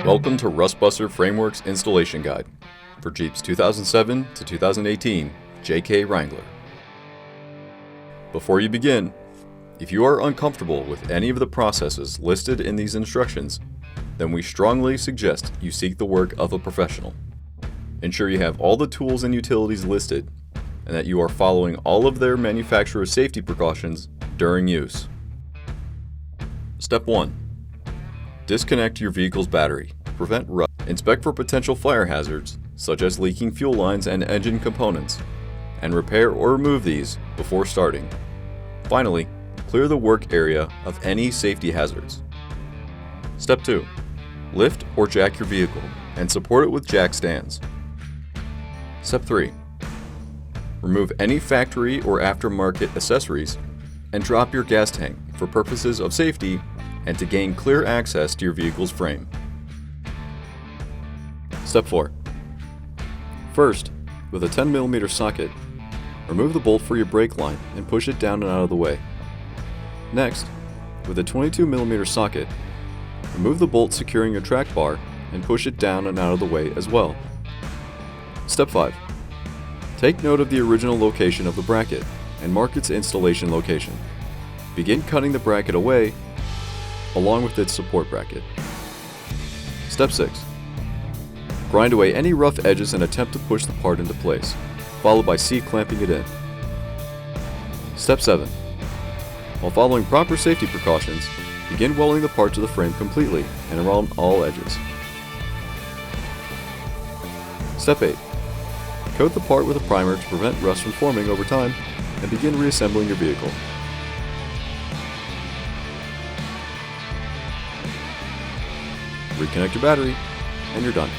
Welcome to Rustbuster Framework's installation guide for Jeep's 2007 to 2018 JK Wrangler. Before you begin, if you are uncomfortable with any of the processes listed in these instructions, then we strongly suggest you seek the work of a professional. Ensure you have all the tools and utilities listed and that you are following all of their manufacturer's safety precautions during use. Step 1. Disconnect your vehicle's battery. Prevent rust. Inspect for potential fire hazards, such as leaking fuel lines and engine components, and repair or remove these before starting. Finally, clear the work area of any safety hazards. Step 2. Lift or jack your vehicle and support it with jack stands. Step 3. Remove any factory or aftermarket accessories and drop your gas tank for purposes of safety and to gain clear access to your vehicle's frame. Step 4. First, with a 10mm socket, remove the bolt for your brake line and push it down and out of the way. Next, with a 22mm socket, remove the bolt securing your track bar and push it down and out of the way as well. Step 5. Take note of the original location of the bracket and mark its installation location. Begin cutting the bracket away along with its support bracket. Step 6. Grind away any rough edges and attempt to push the part into place, followed by C-clamping it in. Step 7. While following proper safety precautions, begin welding the part to the frame completely and around all edges. Step 8. Coat the part with a primer to prevent rust from forming over time and begin reassembling your vehicle. Reconnect your battery, and you're done.